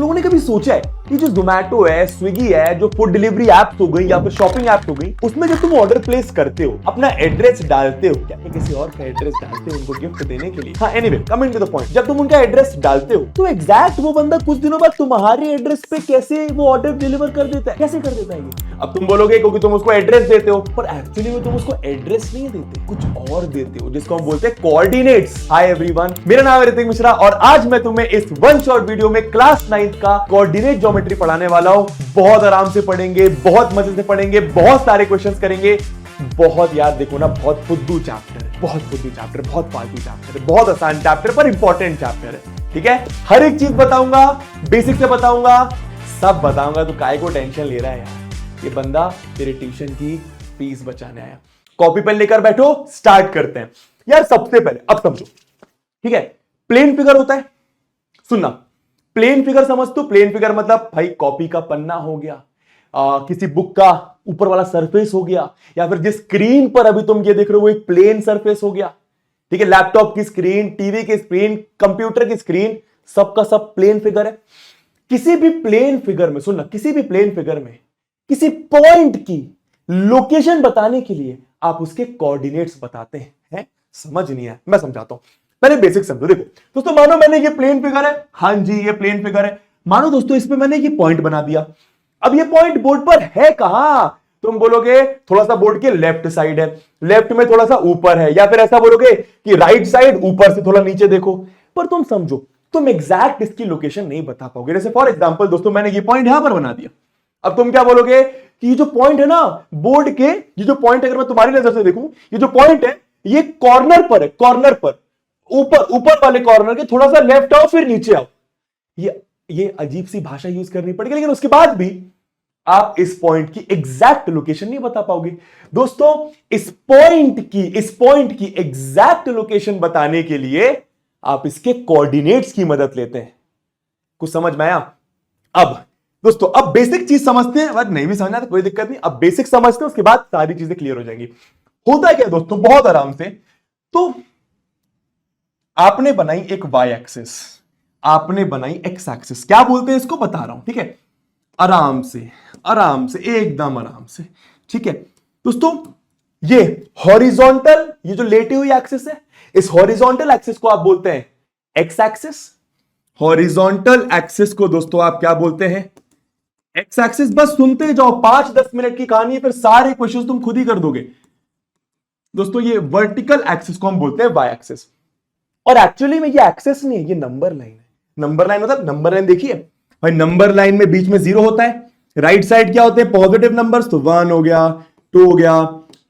लोगों ने कभी सोचा है कि जो जोमैटो है, स्विगी है, जो फूड डिलीवरी एप्स हो गई या फिर शॉपिंग एप्स हो गई, उसमें जब तुम ऑर्डर प्लेस करते हो, अपना एड्रेस डालते हो, क्या किसी और का एड्रेस डालते हो उनको गिफ्ट देने के लिए? हाँ, anyway, coming to the point, जब तुम उनका एड्रेस डालते हो तो एग्जैक्ट वो बंदा कुछ दिनों बाद तुम्हारे एड्रेस पे कैसे वो ऑर्डर डिलीवर कर देता है? कैसे कर देता है ये? अब तुम बोलोगे क्योंकि तुम उसको एड्रेस देते हो, पर एक्चुअली में तुम उसको एड्रेस नहीं देते, कुछ और देते हो, जिसको हम बोलते हैं कोऑर्डिनेट्स। हाय एवरीवन, मेरा नाम है ऋतिक मिश्रा और आज मैं तुम्हें इस वन शॉट वीडियो में क्लास 9th का कोऑर्डिनेट ज्योमेट्री पढ़ाने वाला हूं। बहुत आराम से पढ़ेंगे, बहुत मजे से पढ़ेंगे, बहुत सारे क्वेश्चंस करेंगे, बहुत याद देखो ना, बहुत फुद्दू चैप्टर है, बहुत फुद्दू चैप्टर, बहुत फालतू चैप्टर है, बहुत आसान चैप्टर पर इंपॉर्टेंट चैप्टर है। ठीक है, हर एक चीज बताऊंगा, बेसिक से बताऊंगा, सब बताऊंगा। तो काय को टेंशन ले रहा है यार? ये बंदा तेरे ट्यूशन की फीस बचाने आया। कॉपी पेन लेकर बैठो, स्टार्ट करते हैं। यार सबसे पहले अब समझो, ठीक है, प्लेन फिगर होता है, सुनना, प्लेन फिगर समझते हो? प्लेन फिगर मतलब भाई कॉपी का पन्ना हो गया, किसी बुक का ऊपर वाला सरफेस हो गया, या फिर जिस स्क्रीन पर अभी तुम ये देख रहे हो वो एक प्लेन सरफेस हो गया। ठीक है, लैपटॉप की स्क्रीन, टीवी की स्क्रीन, कंप्यूटर की स्क्रीन, सबका सब प्लेन फिगर है। किसी भी प्लेन फिगर में, सुनना, किसी भी प्लेन फिगर में किसी पॉइंट की लोकेशन बताने के लिए आप उसके कोऑर्डिनेट्स बताते हैं। समझ नहीं है, मैं समझाता हूं, पहले बेसिक समझो। देखो दोस्तों, मानो मैंने ये प्लेन फिगर है, हां जी ये प्लेन फिगर है, मानो दोस्तों इसमें मैंने ये पॉइंट बना दिया। अब ये पॉइंट बोर्ड पर है कहां? तुम बोलोगे थोड़ा सा बोर्ड के लेफ्ट साइड है, लेफ्ट में थोड़ा सा ऊपर है, या फिर ऐसा बोलोगे कि राइट साइड ऊपर से थोड़ा नीचे देखो। पर तुम समझो, तुम एग्जैक्ट इसकी लोकेशन नहीं बता पाओगे। जैसे फॉर एग्जांपल दोस्तों, मैंने ये पॉइंट यहां पर बना दिया। अब तुम क्या बोलोगे कि ये जो पॉइंट है ना बोर्ड के, ये जो पॉइंट अगर मैं तुम्हारी नजर से देखूं, ये जो पॉइंट है ये कॉर्नर पर है, कॉर्नर पर, ऊपर वाले कॉर्नर के थोड़ा सा लेफ्ट आओ फिर नीचे आओ। ये अजीब सी भाषा यूज करनी पड़ेगी, लेकिन उसके बाद भी आप इस पॉइंट की एग्जैक्ट लोकेशन नहीं बता पाओगे। दोस्तों इस पॉइंट की एग्जैक्ट लोकेशन बताने के लिए आप इसके कोऑर्डिनेट्स की मदद लेते हैं। कुछ समझ में आया? अब दोस्तों, अब बेसिक चीज समझते हैं, अगर नहीं भी समझना तो कोई दिक्कत नहीं, अब बेसिक समझते हैं, उसके बाद सारी चीजें क्लियर हो जाएंगी। होता है क्या दोस्तों, बहुत आराम से, तो आपने बनाई एक वाई एक्सिस, आपने बनाई एक्स एक्सिस, क्या बोलते हैं इसको बता रहा हूं, ठीक है, आराम से, आराम से, एकदम आराम से। ठीक है दोस्तों, ये हॉरिजॉन्टल, ये जो लेटी हुई एक्सिस है, इस हॉरिजॉन्टल एक्सिस को आप बोलते हैं एक्स एक्सिस। हॉरिजॉन्टल एक्सिस को दोस्तों आप क्या बोलते हैं? X axis. बस सुनते जाओ, 5-10 मिनट की कहानी है, फिर सारे क्वेश्चंस तुम खुद ही कर दोगे। दोस्तों ये वर्टिकल एक्सिस को हम बोलते हैं वाई एक्सिस, और एक्चुअली में ये एक्सिस नहीं है, ये नंबर लाइन है। नंबर लाइन मतलब, नंबर लाइन देखिए भाई, नंबर लाइन में बीच में 0 होता है, राइट साइड क्या होते हैं? पॉजिटिव नंबर्स, तो 1 हो गया, 2 हो गया,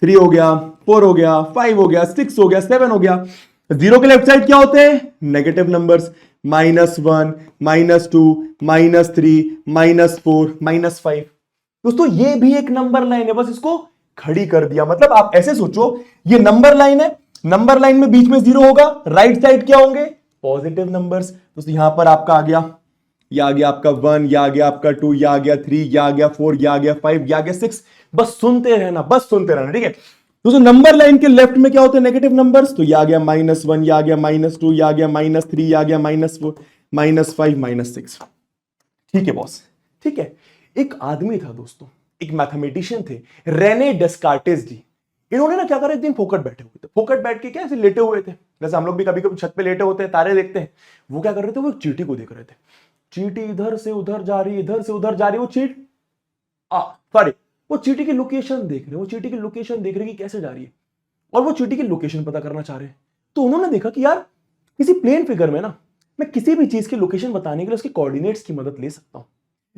3 हो गया, 4 हो गया, 5 हो गया, 6 हो गया, 7 हो गया। 0 के लेफ्ट साइड क्या होते हैं? Negative numbers, -1, -2, -3, -4, -5। दोस्तों ये भी एक नंबर लाइन है, बस इसको खड़ी कर दिया। मतलब आप ऐसे सोचो, ये नंबर लाइन है, नंबर लाइन में बीच में 0 होगा, राइट साइड क्या होंगे? Positive numbers. दोस्तों यहां पर आपका आ गया, ये आ गया आपका 1, ये आ गया आपका 2, ये आ गया 3, ये आ गया 4, ये आ गया 5, ये आ गया 6। बस सुनते रहना, बस सुनते रहना, ठीक है दोस्तों। नंबर लाइन के लेफ्ट में क्या होते हैं? नेगेटिव नंबर्स, तो ये आ गया -1, ये आ गया -2, ये आ गया -3, ये आ गया -4, -5, -6। ठीक है बॉस, ठीक है। एक आदमी था दोस्तों, एक मैथमेटिशियन थे, रेने डेस्कार्टेस जी। इन्होंने ना क्या करा, एक दिन फोकट बैठे हुए थे, फोकट बैठ के क्या ऐसे लेटे हुए थे, जैसे हम लोग भी कभी कभी छत पे लेटे होते हैं, तारे देखते हैं। वो क्या कर रहे थे, वो एक चींटी को देख रहे थे। चींटी इधर से उधर जा रही है, इधर से उधर जा रही है। वो चींटी की लोकेशन देख रहे, वो चींटी की लोकेशन देख रहे कि कैसे जा रही है, और वो चींटी की लोकेशन पता करना चाह रहे हैं। तो उन्होंने देखा कि यार किसी प्लेन फिगर में ना मैं किसी भी चीज की लोकेशन बताने के लिए उसके कोऑर्डिनेट्स की मदद ले सकता हूं।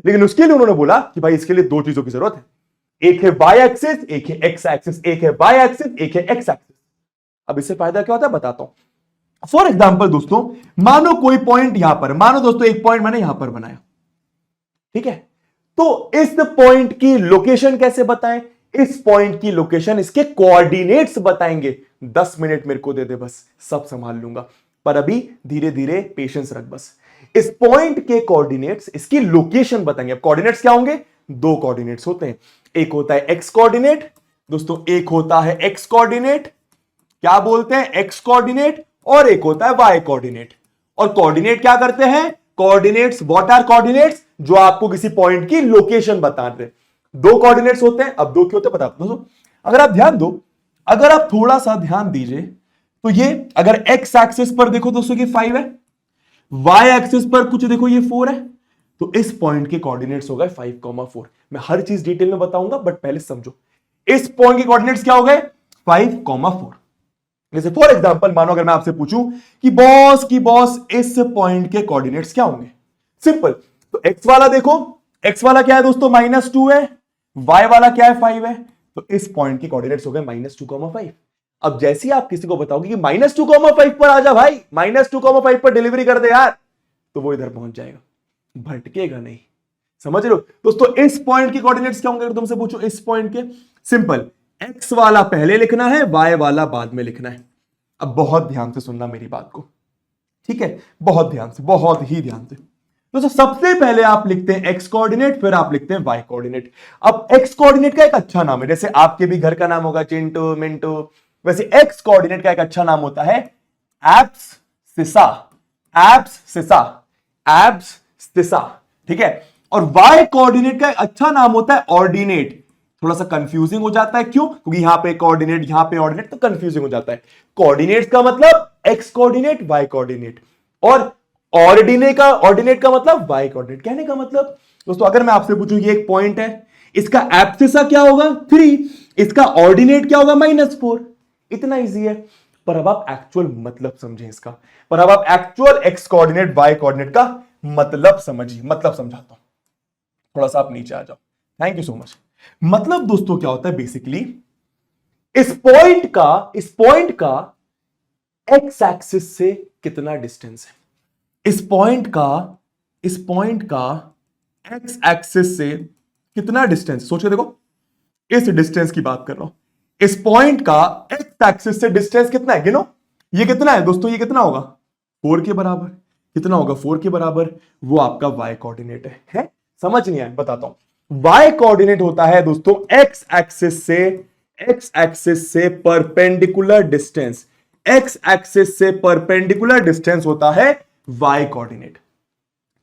लेकिन उसके लिए उन्होंने बोला कि भाई इसके लिए 2 चीजों की जरूरत है, एक है वाई एक्सिस, एक है एक्स एक्सिस, एक है वाई एक्सिस, एक है एक्स एक्सिस। अब इससे फायदा क्या होता है बताता हूं। फॉर एग्जांपल दोस्तों, मानो कोई पॉइंट यहां पर, मानो दोस्तों एक पॉइंट मैंने यहां पर बनाया, ठीक है, तो इस पॉइंट की लोकेशन कैसे बताएं? इस पॉइंट की लोकेशन इसके कोऑर्डिनेट्स बताएंगे। 10 मिनट मेरे को दे दे, बस सब संभाल लूंगा, पर अभी धीरे धीरे पेशेंस रख। बस इस पॉइंट के कोऑर्डिनेट्स इसकी लोकेशन बताएंगे। अब कोऑर्डिनेट्स क्या होंगे? 2 कोऑर्डिनेट्स होते हैं, एक होता है एक्स कोऑर्डिनेट दोस्तों, एक होता है एक्स कोऑर्डिनेट, क्या बोलते हैं? एक्स कोऑर्डिनेट, और एक होता है वाई कोऑर्डिनेट। और कोऑर्डिनेट क्या करते हैं? कोऑर्डिनेट्स, व्हाट आर कोऑर्डिनेट्स, जो आपको किसी पॉइंट की लोकेशन बता रहे। दो कोऑर्डिनेट्स होते हैं, अब दो क्यों होते हैं बता दो। अगर आप ध्यान दो, अगर आप थोड़ा सा ध्यान दीजिए तो ये अगर एक्स एक्सिस पर देखो दोस्तों ये 5 है, वाई एक्सिस पर कुछ देखो ये 4 है, तो इस पॉइंट के कोऑर्डिनेट्स हो गए 5,4। मैं हर चीज डिटेल में बताऊंगा बट पहले समझो इस पॉइंट के कोऑर्डिनेट्स क्या हो गए 5,4। जैसे फॉर एग्जांपल मानो अगर मैं आपसे पूछूं कि बॉस इस पॉइंट के कोऑर्डिनेट्स क्या होंगे, सिंपल। तो एक्स वाला देखो, एक्स वाला क्या है दोस्तों -2 है, वाई वाला क्या है 5 है, तो इस पॉइंट के कोऑर्डिनेट्स हो गए -2,5। अब जैसे ही आप किसी को बताओगे कि -2,5 पर आ जा भाई, -2,5 पर डिलीवरी कर दे यार, तो वो इधर पहुंच जाएगा, भटकेगा नहीं। समझ लो दोस्तों, इस पॉइंट के कोऑर्डिनेट्स क्या होंगे अगर तुमसे पूछो इस पॉइंट के, सिंपल, एक्स वाला पहले लिखना है, वाई वाला बाद में लिखना है। अब बहुत ध्यान से सुनना मेरी बात को, ठीक है, बहुत ध्यान से, बहुत ही ध्यान से। दोस्तों सबसे पहले आप लिखते हैं एक्स कोऑर्डिनेट, फिर आप लिखते हैं वाई कोऑर्डिनेट। अब एक्स कोऑर्डिनेट का एक अच्छा नाम है, जैसे आपके भी घर का नाम होगा चिंटू मिंटू, वैसे एक्स कोऑर्डिनेट का एक अच्छा नाम होता है एब्ससिसा, एब्ससिसा, एब्ससिसा, ठीक है। और वाई कोऑर्डिनेट का एक अच्छा नाम होता है ऑर्डिनेट। थोड़ा सा कंफ्यूजिंग हो जाता है, क्यों? क्योंकि यहां पे कोऑर्डिनेट, यहां पे ऑर्डिनेट, तो कंफ्यूजिंग हो जाता है। कोऑर्डिनेट्स का मतलब एक्स कोऑर्डिनेट, वाई कोऑर्डिनेट, और ऑर्डिनेट का मतलब वाई कोऑर्डिनेट। कहने का मतलब दोस्तों, अगर मैं आपसे पूछूं ये एक पॉइंट है, इसका एब्सिसा क्या होगा 3, इसका ऑर्डिनेट क्या होगा -4, इतना इजी है। पर अब आप एक्चुअल मतलब समझें इसका, पर अब आप actual x coordinate y coordinate का मतलब समझिए। मतलब समझाता हूं, थोड़ा सा आप नीचे आ जाओ, थैंक यू सो मच। मतलब दोस्तों क्या होता है बेसिकली, इस पॉइंट का एक्स एक्सिस से कितना डिस्टेंस है, इस पॉइंट का एक्स एक्सिस से कितना डिस्टेंस, सोच के देखो, इस डिस्टेंस की बात कर रहा हूं। इस पॉइंट का एक्स एक्सिस से डिस्टेंस कितना है, गिनो। ये कितना है दोस्तों, ये कितना होगा 4 के बराबर। कितना होगा 4 के बराबर, वो आपका वाई कोऑर्डिनेट है? समझ नहीं आया, बताता हूं। वाई कोऑर्डिनेट होता है दोस्तों एक्स एक्सिस से परपेंडिकुलर डिस्टेंस, एक्स एक्सिस से परपेंडिकुलर डिस्टेंस होता है वाई कोऑर्डिनेट,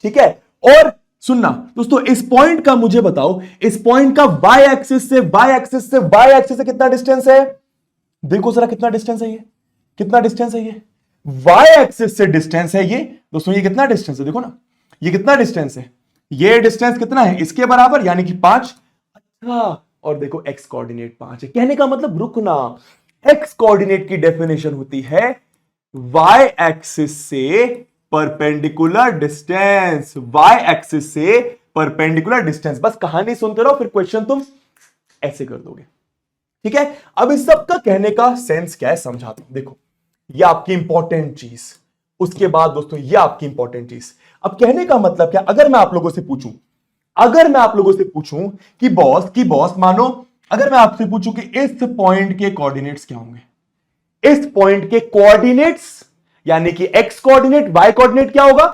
ठीक है। और सुनना दोस्तों, इस पॉइंट का मुझे बताओ, इस पॉइंट का वाई एक्सिस से कितना डिस्टेंस है, देखो जरा कितना डिस्टेंस है ये, कितना डिस्टेंस है ये, वाई एक्सिस से डिस्टेंस है ये दोस्तों, ये कितना डिस्टेंस है देखो ना, ये कितना डिस्टेंस है, ये डिस्टेंस कितना है इसके बराबर, यानी कि 5। अच्छा, और देखो एक्स कोऑर्डिनेट 5 है। कहने का मतलब, रुकना, एक्स कोऑर्डिनेट की डेफिनेशन होती है वाई एक्सिस से परपेंडिकुलर डिस्टेंस, वाई एक्सिस से परपेंडिकुलर डिस्टेंस। बस कहानी सुनते रहो, फिर क्वेश्चन तुम ऐसे कर दोगे, ठीक है। अब इस सब का कहने का सेंस क्या है समझाता हूं, देखो ये आपकी इंपॉर्टेंट चीज, उसके बाद दोस्तों ये आपकी इंपॉर्टेंट चीज। अब कहने का मतलब क्या, अगर मैं आप लोगों से पूछूं कि बॉस मानो, अगर मैं आपसे पूछूं कि इस पॉइंट के कोऑर्डिनेट्स क्या होंगे, इस पॉइंट के कोऑर्डिनेट्स, यानी कि एक्स कोऑर्डिनेट वाई कोऑर्डिनेट क्या होगा,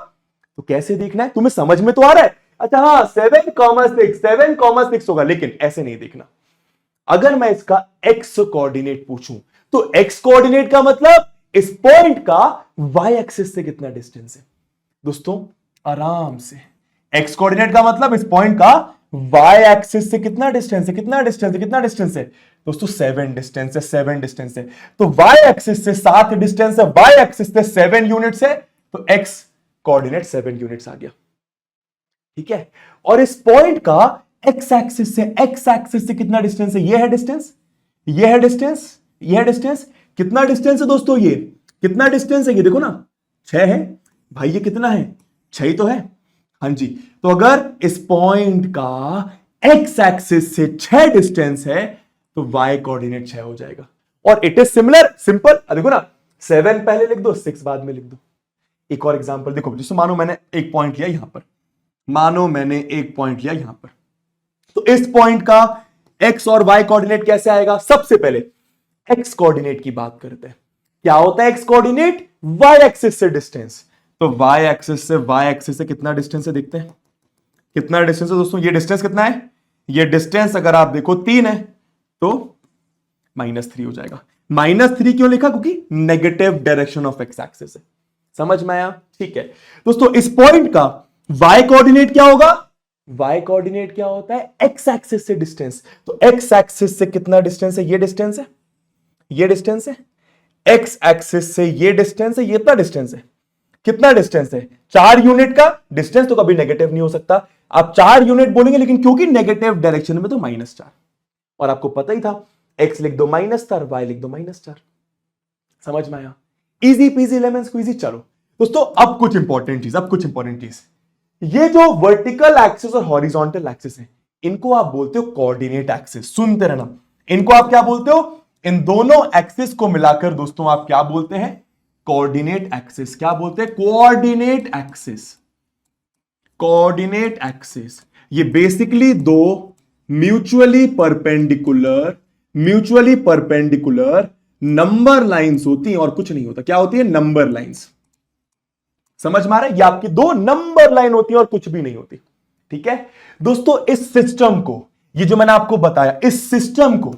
तो कैसे देखना है, तुम्हें समझ में तो आ रहा है? अच्छा हाँ, 7,6 होगा, लेकिन ऐसे नहीं देखना। अगर मैं इसका एक्स कोऑर्डिनेट पूछूं, तो एक्स कोऑर्डिनेट का मतलब इस पॉइंट का वाई एक्सिस से कितना डिस्टेंस है दोस्तों, आराम से। एक्स कोऑर्डिनेट का मतलब इस पॉइंट का वाई एक्सिस से कितना डिस्टेंस है, कितना डिस्टेंस है दोस्तों, 7 डिस्टेंस है। तो वाई एक्सिस से 7 डिस्टेंस है, वाई एक्सिस से 7 यूनिट्स है, तो एक्स कोऑर्डिनेट 7 यूनिट्स आ गया, ठीक है। और इस पॉइंट का एक्स एक्सिस से कितना डिस्टेंस है, ये है डिस्टेंस, कितना डिस्टेंस है दोस्तों, ये कितना डिस्टेंस है, ये देखो ना 6 है भाई, ये कितना है 6 ही तो है, हाँ जी। तो अगर इस पॉइंट का एक्स एक्सिस से 6 डिस्टेंस है, तो वाई कोऑर्डिनेट 6 हो जाएगा। और इट इज सिंपल, देखो ना, 7 पहले लिख दो, 6 बाद में लिख दो। एक और एग्जांपल देखो, जैसे मानो मैंने एक पॉइंट लिया यहां पर, तो इस पॉइंट का एक्स और वाई कोऑर्डिनेट कैसे आएगा, सबसे पहले एक्स कोऑर्डिनेट की बात करते हैं। क्या होता है एक्स कोऑर्डिनेट, वाई एक्सिस से डिस्टेंस, तो वाई एक्सिस से कितना डिस्टेंस है, देखते हैं कितना डिस्टेंस है दोस्तों। ये डिस्टेंस कितना है, ये डिस्टेंस अगर आप देखो 3 है, तो -3 हो जाएगा। -3 क्यों लिखा, क्योंकि negative direction of X axis है, समझ में आया? ठीक है दोस्तों, इस पॉइंट का y कोऑर्डिनेट क्या होगा? y कोऑर्डिनेट क्या होता है? x एक्सिस से डिस्टेंस। तो x एक्सिस से कितना डिस्टेंस है? ये डिस्टेंस है, ये डिस्टेंस है। x एक्सिस से ये डिस्टेंस है, ये इतना डिस्टेंस है। कितना डिस्टेंस है? 4 यूनिट का डिस्टेंस। तो कभी नेगेटिव नहीं हो सकता। आप 4 यूनिट बोलेंगे, लेकिन क्योंकि नेगेटिव डायरेक्शन में तो -4, और आपको पता ही था x लिख दो -4, y लिख दो -4। समझ में आया? Easy peasy lemon squeezy. चलो दोस्तों, अब कुछ इंपॉर्टेंट चीज, ये जो वर्टिकल एक्सिस और हॉरिजॉन्टल एक्सिस है, इनको आप बोलते हो कोऑर्डिनेट एक्सिस। सुनते रहना, इनको आप क्या बोलते हो? इन दोनों एक्सिस को मिलाकर दोस्तों आप क्या बोलते हैं? Coordinate axis. क्या बोलते हैं? Coordinate axis. कोऑर्डिनेट एक्सिस ये बेसिकली दो म्यूचुअली परपेंडिकुलर नंबर लाइंस होती हैं, और कुछ नहीं होता। क्या होती है? Number lines. समझ में आ रहा है? ये आपकी दो नंबर लाइन होती है और कुछ भी नहीं होती। ठीक है दोस्तों, इस सिस्टम को, ये जो मैंने आपको बताया, इस सिस्टम को,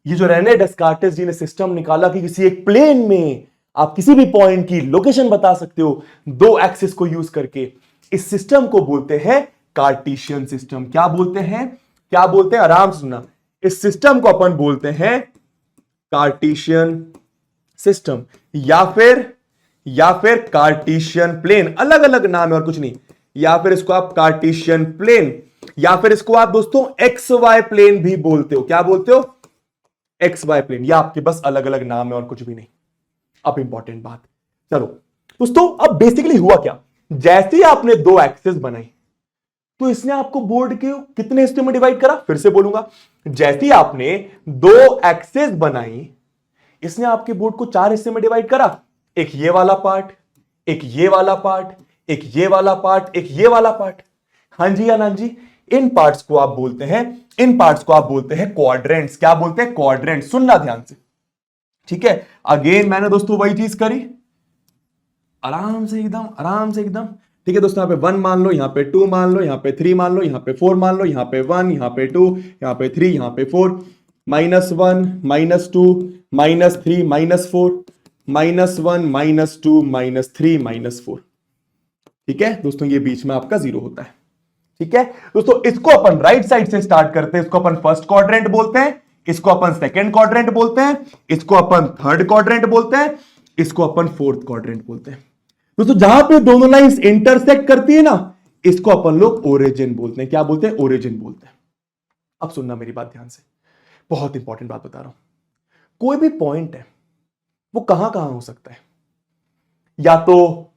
ये जो रेने डेस्कार्टेस जी ने सिस्टम निकाला कि किसी एक प्लेन में आप किसी भी पॉइंट की लोकेशन बता सकते हो दो एक्सिस को यूज करके, इस सिस्टम को बोलते हैं कार्टेशियन सिस्टम। क्या बोलते हैं? क्या बोलते हैं? आराम से सुनना। इस सिस्टम को अपन बोलते हैं कार्टेशियन सिस्टम, या फिर कार्टेशियन प्लेन। अलग अलग नाम है और कुछ नहीं। या फिर इसको आप कार्टेशियन प्लेन, या फिर इसको आप दोस्तों एक्स वाई प्लेन भी बोलते हो। क्या बोलते हो? X y plane. या आपके बस अलग अलग नाम है और कुछ भी नहीं। अब इंपॉर्टेंट बात, चलो दोस्तों, अब बेसिकली हुआ क्या? जैसे ही आपने दो एक्सिस बनाई, तो इसने आपको बोर्ड के कितने हिस्से में डिवाइड करा? फिर से बोलूंगा, जैसे ही आपने दो एक्सिस बनाई, इसने आपके बोर्ड को 4 हिस्से में डिवाइड करा। एक ये वाला पार्ट, एक ये वाला पार्ट, एक ये वाला पार्ट, एक ये वाला पार्ट। हां जी या ना जी? इन पार्ट्स को आप बोलते हैं क्वाड्रेंट्स। क्या बोलते हैं? क्वाड्रेंट्स। सुनना ध्यान से, ठीक है? अगेन मैंने दोस्तों वही चीज करी, आराम से एकदम। ठीक है दोस्तों, यहां पे 1 मान लो, यहां पे 2 मान लो, यहां पे 3 मान लो, यहां पे 4 मान लो, यहां पे 1, यहां पे 2, यहां पे 3, यहां पे 4, -1 -2 -3 -4 -1 -2 -3 -4। ठीक है दोस्तों, ये बीच में आपका 0 होता है। ठीक है दोस्तों, इसको अपन राइट साइड से स्टार्ट करते हैं। इसको अपन फर्स्ट क्वाड्रेंट बोलते हैं, इसको अपन सेकंड क्वाड्रेंट बोलते हैं, इसको अपन थर्ड क्वाड्रेंट बोलते हैं, इसको अपन फोर्थ क्वाड्रेंट बोलते हैं। दोस्तों, जहां पे दोनों लाइंस इंटरसेक्ट करती है ना, इसको अपन लोग ओरिजिन बोलते हैं। क्या बोलते हैं? ओरिजिन बोलते हैं। अब सुनना मेरी बात ध्यान से, बहुत इंपॉर्टेंट बात बता रहा हूं। कोई भी पॉइंट है, वो कहां कहां हो सकता है? या तो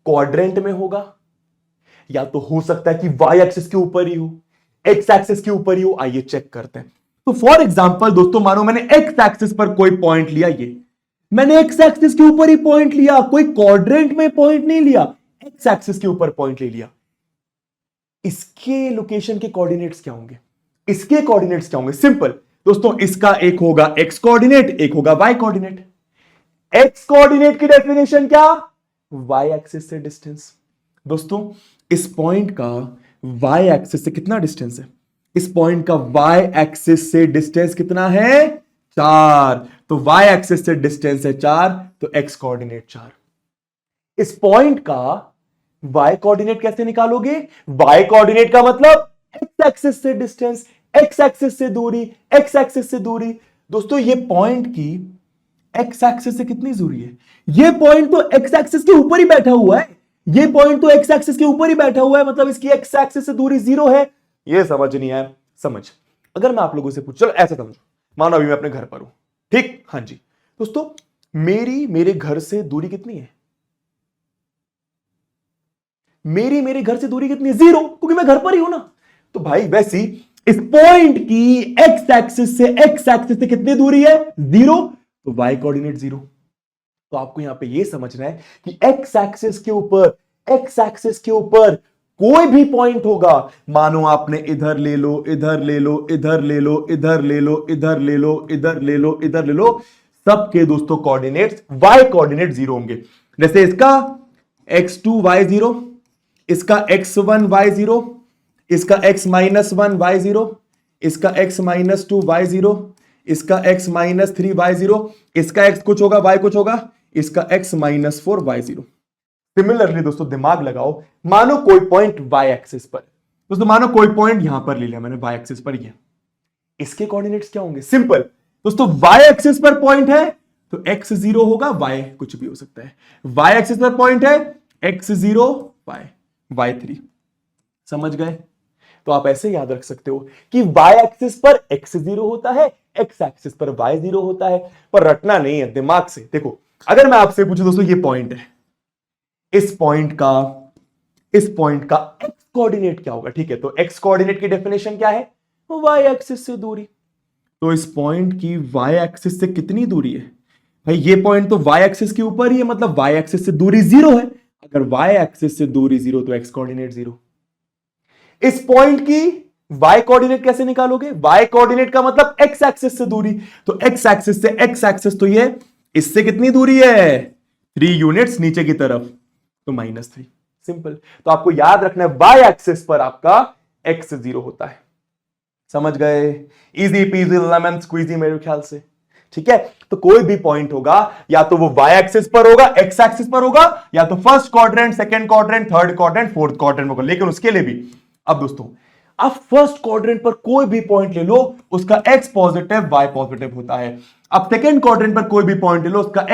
क्वाड्रेंट में होगा, या तो हो सकता है कि वाई एक्सिस के ऊपर ही हो, एक्स एक्सिस के ऊपर ही हो। आइए चेक करते हैं। तो फॉर एग्जांपल दोस्तों, मानो मैंने एक्स एक्सिस पर कोई पॉइंट लिया, ये मैंने एक्स एक्सिस के ऊपर ही पॉइंट लिया, कोई क्वाड्रेंट में पॉइंट नहीं लिया, एक्स एक्सिस के ऊपर पॉइंट ले लिया। इसके लोकेशन के कोऑर्डिनेट्स क्या होंगे? इसके कोऑर्डिनेट्स क्या होंगे? सिंपल दोस्तों, इसका एक होगा एक्स कोऑर्डिनेट, एक होगा वाई कोऑर्डिनेट। एक्स कोऑर्डिनेट की डेफिनेशन क्या? वाई एक्सिस से डिस्टेंस। दोस्तों, इस पॉइंट का वाई एक्सिस से कितना डिस्टेंस है? इस पॉइंट का वाई एक्सिस से डिस्टेंस कितना है? 4। तो वाई एक्सिस से डिस्टेंस है 4, तो एक्स कोऑर्डिनेट 4। इस पॉइंट का वाई कोऑर्डिनेट कैसे निकालोगे? वाई कोऑर्डिनेट का मतलब एक्स एक्सिस से डिस्टेंस, एक्स एक्सिस से दूरी, एक्स एक्सिस से दूरी। दोस्तों, ये पॉइंट की एक्स एक्सिस से कितनी दूरी है? ये पॉइंट तो एक्स एक्सिस के ऊपर ही बैठा हुआ है, ये पॉइंट तो एक्स एक्सिस के ऊपर ही बैठा हुआ है, मतलब इसकी एक्स एक्सिस से दूरी 0 है। ये समझ नहीं आया? समझ। अगर मैं आप लोगों से पूछ, चलो ऐसा समझो, मानो अभी मैं अपने घर पर हूं, ठीक? हां जी दोस्तों, मेरे घर से दूरी कितनी है? मेरे घर से दूरी कितनी है? 0, क्योंकि मैं घर पर ही हूं ना। तो भाई वैसी इस पॉइंट की एक्स एक्सिस से कितनी दूरी है? 0। तो वाई कोऑर्डिनेट 0। तो आपको यहां पे ये समझना है कि एक्स एक्सिस के ऊपर कोई भी पॉइंट होगा, मानो आपने इधर ले लो, इधर ले लो, इधर ले लो, इधर ले लो, इधर ले लो, इधर ले लो, इधर ले लो, सबके दोस्तों कोऑर्डिनेट्स वाई कोऑर्डिनेट 0 होंगे। जैसे इसका x2 y0, इसका x1 y0, इसका x-1 y0, इसका x-2 y0, इसका x-3 y0, इसका x कुछ होगा, y कुछ होगा, इसका x-4 y0। सिमिलरली दोस्तों दिमाग लगाओ, मानो कोई पॉइंट वाई एक्सिस पर, दोस्तों मानो कोई पॉइंट यहां पर ले लिया मैंने वाई एक्सिस पर, ये इसके कोऑर्डिनेट्स क्या होंगे? सिंपल दोस्तों, वाई एक्सिस पर पॉइंट है तो एक्स 0 होगा, वाई कुछ भी हो सकता है। वाई एक्सिस पर पॉइंट है एक्स 0 वाई वाई 3, समझ गए? तो आप ऐसे याद रख सकते हो कि वाई एक्सिस पर एक्स 0 होता है, एक्स एक्सिस पर वाई 0 होता है, पर रटना नहीं है, दिमाग से देखो। अगर मैं आपसे पूछूं दोस्तों, ये पॉइंट है, इस पॉइंट का एक्स कोऑर्डिनेट क्या होगा? ठीक है, तो एक्स कोऑर्डिनेट की डेफिनेशन क्या है? वाई एक्सिस से दूरी। तो इस पॉइंट की वाई एक्सिस से कितनी दूरी है? भाई ये पॉइंट तो वाई एक्सिस के ऊपर ही है, मतलब वाई एक्सिस से दूरी 0 है। अगर वाई एक्सिस से दूरी 0 तो एक्स कोऑर्डिनेट 0। इस पॉइंट की वाई कोऑर्डिनेट कैसे निकालोगे? वाई कोऑर्डिनेट का मतलब एक्स एक्सिस से दूरी, तो एक्स एक्सिस से एक्स एक्सिस, तो ये इससे कितनी दूरी है? 3 यूनिट्स नीचे की तरफ, तो -3। सिंपल। तो आपको याद रखना है वाई एक्सिस पर आपका एक्स 0 होता है, समझ गए? इजी पीजी लेमन स्क्वीजी मेरे ख्याल से, ठीक है। तो कोई भी पॉइंट होगा, या तो वो वाई एक्सिस पर होगा, एक्स एक्सिस पर होगा, या तो first quadrant, second quadrant, third quadrant, fourth quadrant होगा। लेकिन उसके लिए भी अब दोस्तों, आप फर्स्ट क्वाड्रेंट पर कोई भी पॉइंट ले लो, उसका एक्स पॉजिटिव वाई पॉजिटिव होता है। अब सेकंड क्वाड्रेंट पर कोई भी पॉइंट ले लो, उसका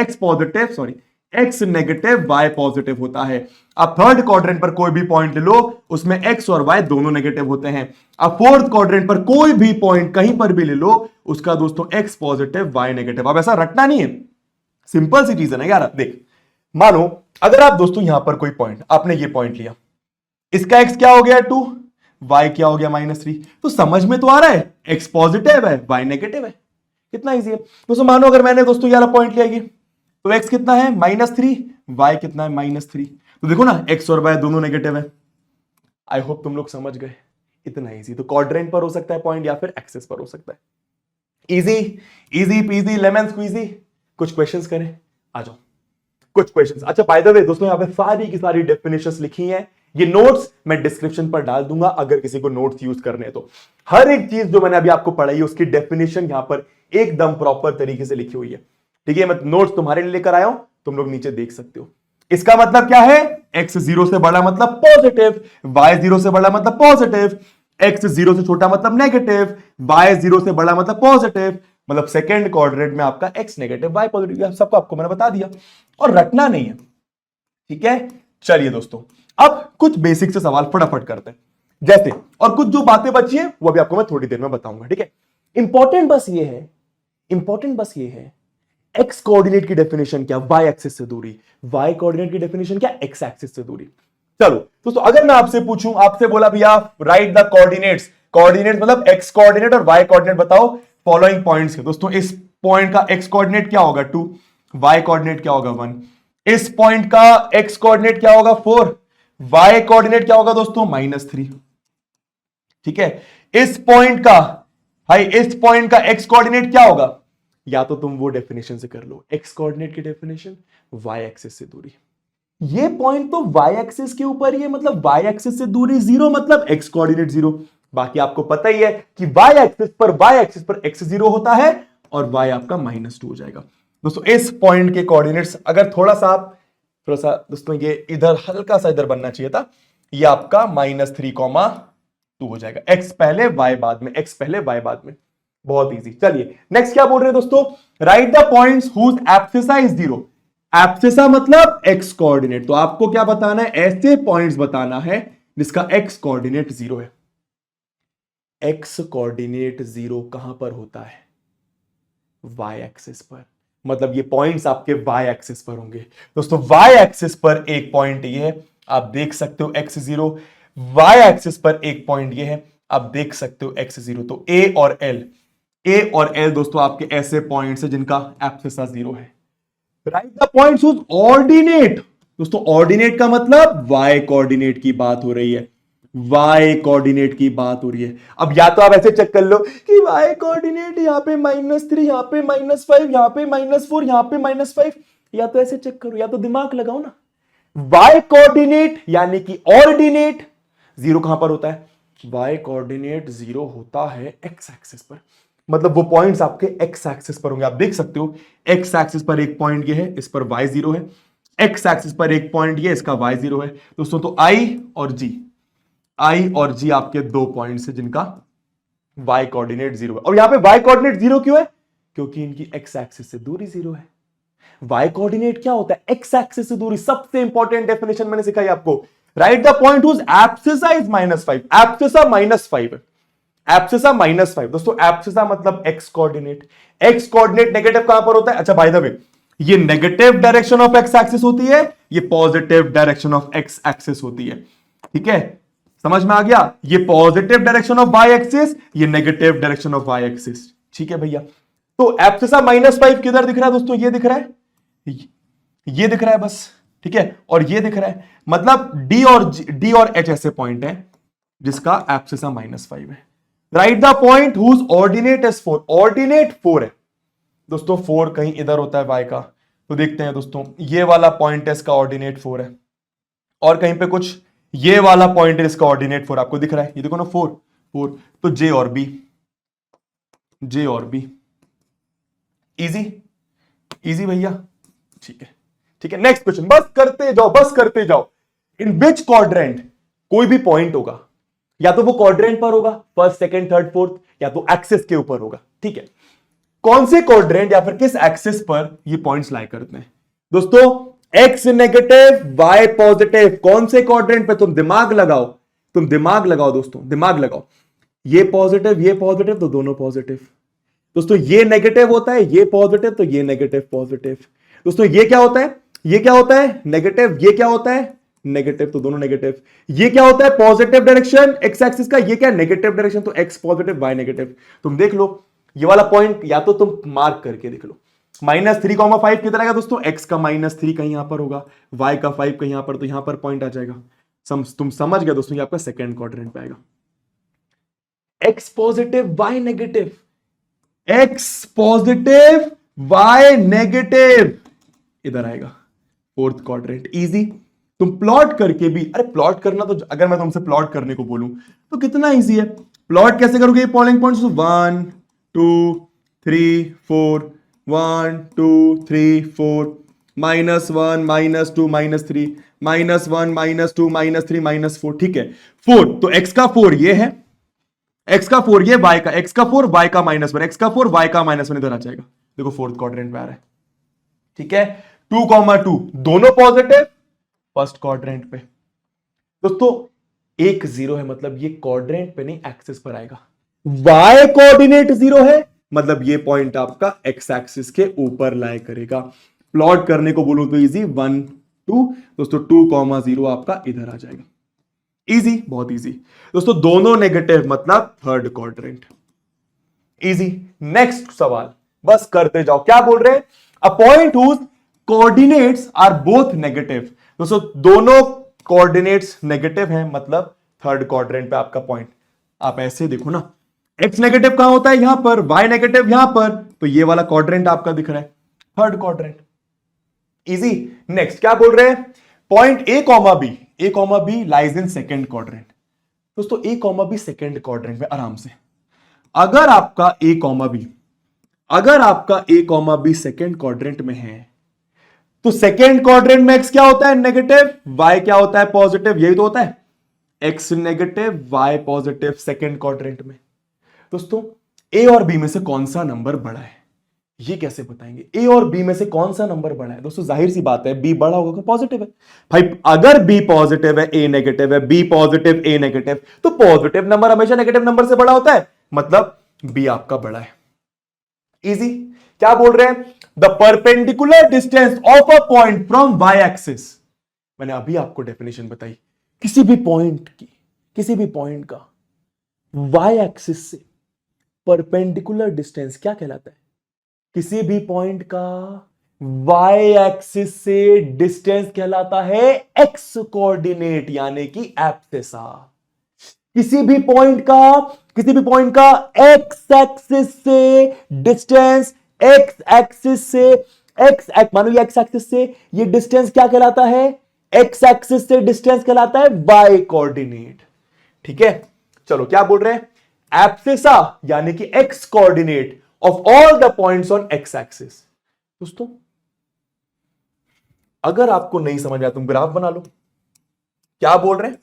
एक्स नेगेटिव वाई पॉजिटिव होता है। अब थर्ड क्वाड्रेंट पर कोई भी पॉइंट ले लो, उसमें एक्स और वाई दोनों नेगेटिव होते हैं। अब फोर्थ क्वाड्रेंट पर कोई भी पॉइंट कहीं पर भी ले लो, उसका दोस्तों एक्स पॉजिटिव वाई नेगेटिव। अब ऐसा रटना नहीं है, सिंपल सी चीज है ना यार। देख, मानो अगर आप दोस्तों यहां पर कोई पॉइंट, आपने ये पॉइंट लिया, इसका एक्स क्या हो गया 2, वाई क्या हो गया -3, तो समझ में तो आ रहा है, एक्स पॉजिटिव है वाई नेगेटिव है। कितना इजी है दोस्तों। मानो अगर मैंने दोस्तों ये वाला पॉइंट लिया, ये तो x कितना है -3, y कितना है -3, तो देखो ना x और y दोनों नेगेटिव है। आई होप तुम लोग समझ गए, इतना इजी। तो क्वाड्रेंट पर हो सकता है पॉइंट, या फिर एक्सिस पर हो सकता है। Easy easy peasy lemon squeezy. कुछ क्वेश्चंस करें, आ जाओ कुछ क्वेश्चंस। अच्छा बाय द वे दोस्तों, यहां पे सारी की सारी डेफिनेशंस लिखी हैं, ये नोट्स मैं डिस्क्रिप्शन पर डाल दूंगा अगर किसी को नोट्स यूज करने हैं तो। हर एक चीज जो मैंने अभी आपको पढ़ाई है उसकी डेफिनेशन यहां पर एकदम प्रॉपर तरीके से लिखी हुई है, ठीक है। मैं नोट्स तुम्हारे लिए लेकर आया हूं, तुम लोग नीचे देख सकते हो। इसका मतलब क्या है? x 0 से बड़ा मतलब पॉजिटिव, y 0 से बड़ा मतलब पॉजिटिव, x 0 से छोटा मतलब नेगेटिव, y 0 से बड़ा मतलब पॉजिटिव। मतलब सेकंड क्वाड्रेंट में आपका x नेगेटिव y पॉजिटिव, सबको आपको मैंने बता दिया, और रटना नहीं है, ठीक है। चलिए दोस्तों, अब कुछ बेसिक से सवाल फटाफट करते हैं जैसे, और कुछ जो बातें बची हैं वो भी आपको मैं थोड़ी देर में बताऊंगा, ठीक है। इंपॉर्टेंट बस ये है एक्स कोऑर्डिनेट की डेफिनेशन क्या? वाई एक्सिस से दूरी। वाई कोऑर्डिनेट की डेफिनेशन क्या? एक्स एक्सिस से दूरी। चलो दोस्तों, अगर मैं आपसे पूछूं, आपसे बोला भैया राइट द कोऑर्डिनेट्स, कोऑर्डिनेट मतलब एक्स कोऑर्डिनेट और वाई कोऑर्डिनेट बताओ फॉलोइंग पॉइंट्स के। दोस्तों इस पॉइंट का एक्स कोऑर्डिनेट क्या होगा 2, वाई कोऑर्डिनेट क्या होगा 1। इस पॉइंट का एक्स कोऑर्डिनेट क्या होगा 4, वाई कोऑर्डिनेट क्या होगा दोस्तों -3, ठीक है। इस पॉइंट का एक्स कोऑर्डिनेट क्या होगा? या तो तुम वो डेफिनेशन से कर लो, एक्स कोऑर्डिनेट की डेफिनेशन, वाई एक्सिस से दूरी। ये पॉइंट तो वाई एक्सिस के ऊपर ही है, मतलब वाई एक्सिस से दूरी 0 मतलब एक्स कोऑर्डिनेट 0। बाकी आपको पता ही है कि वाई एक्सिस पर एक्स 0 होता है और वाई आपका -2 हो जाएगा। दोस्तों इस पॉइंट के कोऑर्डिनेट्स अगर थोड़ा सा दोस्तों ये इधर हल्का सा इधर बनना चाहिए था, ये आपका -3,2 हो जाएगा। एक्स पहले वाई बाद में, एक्स पहले वाई बाद में, बहुत इजी। चलिए नेक्स्ट क्या बोल रहे हैं दोस्तों? Write the points whose abscissa is 0। Abscissa मतलब एक्स कोऑर्डिनेट, तो आपको क्या बताना है? ऐसे पॉइंट्स बताना है जिसका एक्स कोऑर्डिनेट 0 है। एक्स कोऑर्डिनेट 0 कहां पर होता है? वाई एक्सिस पर, मतलब ये पॉइंट्स आपके वाई एक्सिस पर होंगे। दोस्तों वाई एक्सिस पर एक पॉइंट ये है, आप देख सकते हो एक्स 0। वाई एक्सिस पर एक पॉइंट ये है, आप देख सकते हो एक्स 0। तो ए और एल दोस्तों आपके ऐसे पॉइंट्स हैं जिनका एब्सिसा 0 है। Write the points whose ordinate. दोस्तों ऑर्डिनेट का मतलब वाई कोऑर्डिनेट की बात हो रही है, वाई कोऑर्डिनेट की बात हो रही है। अब या तो आप ऐसे चेक कर लो कि वाई कोऑर्डिनेट यहां पे -3, यहां पे -5, यहां पे -4, यहां पे -5, या तो ऐसे चेक करो, या तो दिमाग लगाओ ना। वाई कोऑर्डिनेट यानी कि ऑर्डिनेट 0 कहां पर होता है? वाई कोऑर्डिनेट 0 होता है एक्स एक्सिस पर, मतलब वो पॉइंट्स आपके एक्स एक्सिस पर होंगे। आप देख सकते हो एक्स एक्सिस पर एक पॉइंट ये है, इस पर वाई 0 है, एक्स एक्सिस पर एक पॉइंट ये, इसका वाई 0 है दोस्तों। तो आई और जी आपके 2 पॉइंट्स है जिनका वाई कोऑर्डिनेट 0 है। और यहां पे वाई कोऑर्डिनेट 0 क्यों है? क्योंकि इनकी एक्स एक्सिस से दूरी 0 है। वाई कोऑर्डिनेट क्या होता है? एक्स एक्सिस से दूरी। सबसे इंपॉर्टेंट डेफिनेशन मैंने सिखाई आपको। Write the point whose abscissa is -5। Abscissa -5 है। एब्सिसा -5 दोस्तों। एब्सिसा मतलब x coordinate. X coordinate negative कहां पर होता है? अच्छा बाय द वे, ये negative direction of X axis होती है, ये positive direction of X axis होती है। ठीक है, समझ में आ गया? ये positive direction of Y axis, ये negative direction of Y axis. ठीक है भैया। तो एब्सिसा -5 किधर दिख रहा है दोस्तों? ये दिख रहा है, ये दिख रहा है बस। ठीक है, और ये दिख रहा है, मतलब डी और एच ऐसे पॉइंट है जिसका एब्सिसा -5 है। Write the point whose ordinate is 4। Ordinate 4 है दोस्तों। 4 कहीं इधर होता है वाई का, तो देखते हैं दोस्तों। ये वाला पॉइंट है, इसका ऑर्डिनेट 4 है। और कहीं पे कुछ ये वाला पॉइंट है, इसका ऑर्डिनेट 4 आपको दिख रहा है। ये देखो ना 4। तो जे और बी इजी भैया। ठीक है, ठीक है। नेक्स्ट क्वेश्चन, बस करते जाओ। इन विच क्वाड्रेंट कोई भी पॉइंट होगा, या तो वो क्वाड्रेंट पर होगा, फर्स्ट सेकंड थर्ड फोर्थ, या तो एक्सिस के ऊपर होगा। ठीक है, कौन से क्वाड्रेंट या फिर किस एक्सिस पर ये पॉइंट्स लाई करते हैं दोस्तों? X negative y positive. कौन से क्वाड्रेंट पे? तुम दिमाग लगाओ दोस्तों, दिमाग लगाओ। ये पॉजिटिव तो दोनों पॉजिटिव दोस्तों। ये नेगेटिव होता है, ये पॉजिटिव तो ये नेगेटिव पॉजिटिव दोस्तों। ये क्या होता है नेगेटिव, ये क्या होता है नेगेटिव तो दोनों नेगेटिव। ये क्या होता है पॉजिटिव डायरेक्शन एक्स एक्सिस का, ये क्या नेगेटिव डायरेक्शन तो एक्स पॉजिटिव वाई नेगेटिव। तुम देख लो ये वाला पॉइंट, या तो तुम मार्क करके देख लो। -3,5 किधर आएगा दोस्तों? एक्स का -3 कहीं यहां पर होगा, वाई का 5 कहीं यहां पर, तो यहां पर पॉइंट आ जाएगा। तुम समझ गए दोस्तों, ये आपका सेकंड क्वाड्रेंट पे आएगा। X positive y negative, x positive y negative इधर आएगा फोर्थ क्वाड्रेंट। इजी। तुम प्लॉट करके भी, अरे प्लॉट करना तो अगर मैं तुमसे प्लॉट करने को बोलूं तो कितना इजी है। प्लॉट कैसे करोगे ये पॉइंटिंग पॉइंट्स? 1 2 3 4, 1 2 3 4, -1 -2 -3, -1 -2 -3 -4। ठीक है, 4 तो x का 4 ये है, x का 4 ये, y का, x का 4 y का -1, x का 4 y का -1 इधर आ जाएगा। देखो फोर्थ क्वाड्रेंट पे आ रहा है। ठीक है, 2,2 दोनों पॉजिटिव फर्स्ट क्वाड्रेंट पे दोस्तों। 1 0 है, मतलब ये क्वाड्रेंट पे नहीं एक्सिस पर आएगा। y कोऑर्डिनेट 0 है, मतलब ये पॉइंट आपका एक्स एक्सिस के ऊपर लाई करेगा। प्लॉट करने को बोलूं तो इजी, 1 2 दोस्तों, 2,0 आपका इधर आ जाएगा। इजी, बहुत इजी दोस्तों। दोनों नेगेटिव मतलब थर्ड क्वाड्रेंट। इजी। नेक्स्ट सवाल, बस करते जाओ। क्या बोल रहे हैं? A point whose coordinates are both negative दोस्तों। दोनों कोऑर्डिनेट्स नेगेटिव हैं, मतलब थर्ड क्वाड्रेंट पे आपका पॉइंट। आप ऐसे देखो ना, एक्स नेगेटिव कहां होता है? यहां पर। वाई नेगेटिव यहां पर, तो ये वाला क्वाड्रेंट आपका दिख रहा है, थर्ड क्वाड्रेंट। इजी। नेक्स्ट क्या बोल रहे हैं? Point a comma b lies in second quadrant दोस्तों। A comma b second quadrant में आराम से। अगर आपका a comma b second quadrant में है, तो सेकेंड क्वाड्रेंट में एक्स क्या होता है? नेगेटिव, वाई क्या होता है? पॉजिटिव। यही तो होता है, x negative y positive second quadrant में दोस्तों। ए और बी में से कौन सा नंबर बड़ा है, ये कैसे बताएंगे? ए और बी में से कौन सा नंबर बड़ा है दोस्तों? जाहिर सी बात है बी बड़ा होगा, पॉजिटिव है भाई। अगर बी पॉजिटिव है, ए नेगेटिव है, बी पॉजिटिव ए नेगेटिव, तो पॉजिटिव नंबर हमेशा नेगेटिव नंबर से बड़ा होता है, मतलब बी आपका बड़ा है। इजी। क्या बोल रहे हैं? The perpendicular distance of a point from y axis. मैंने अभी आपको डेफिनेशन बताई, किसी भी पॉइंट का वाई एक्सिस से परपेंडिकुलर डिस्टेंस क्या कहलाता है? किसी भी पॉइंट का वाई एक्सिस से डिस्टेंस कहलाता है एक्स कोऑर्डिनेट, यानी कि एब्सिसा। किसी भी पॉइंट का एक्स एक्सिस से डिस्टेंस, मानो ये एक्स एक्सिस से ये डिस्टेंस क्या कहलाता है? एक्स एक्सिस से डिस्टेंस कहलाता है वाई कोऑर्डिनेट। ठीक है, चलो क्या बोल रहे हैं? एब्सिसा यानी कि x coordinate of all the points on x axis दोस्तों। अगर आपको नहीं समझ आया तुम ग्राफ बना लो। क्या बोल रहे हैं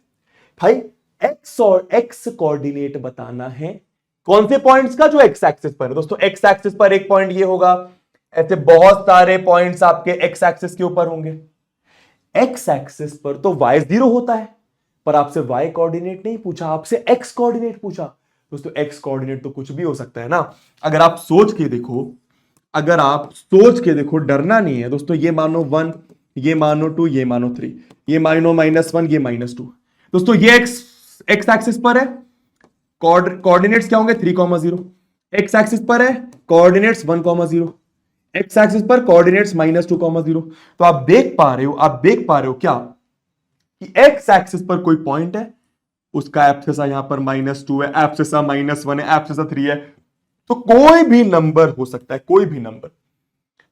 भाई, एक्स और एक्स कोऑर्डिनेट बताना है कौन से पॉइंट्स का, जो एक्स एक्सिस पर है। दोस्तों एक्स एक्सिस पर एक पॉइंट ये होगा, ऐसे बहुत सारे पॉइंट्स आपके एक्स एक्सिस के ऊपर होंगे। एक्स एक्सिस पर तो y 0 होता है, पर आपसे y कोऑर्डिनेट नहीं पूछा, आपसे x कोऑर्डिनेट पूछा। दोस्तों x कोऑर्डिनेट तो कुछ भी हो सकता है ना। अगर आप सोच के देखो, अगर आप सोच के देखो, डरना नहीं है दोस्तों। ये मानो 1, ये मानो 2, ये मानो 3, ये मानो -1, ये -2। दोस्तों ये x एक्सिस पर है, कोऑर्डिनेट्स क्या होंगे 3,0। एक्स एक्सिस पर है कोऑर्डिनेट्स 1,0, एक्स एक्सिस पर कोऑर्डिनेट्स -2,0। तो आप देख पा रहे हो क्या कि एक्स एक्सिस पर कोई पॉइंट है, उसका एब्सिसा यहां पर -2 है, एब्सिसा -1 है, एब्सिसा 3 है। तो कोई भी नंबर हो सकता है, कोई भी नंबर।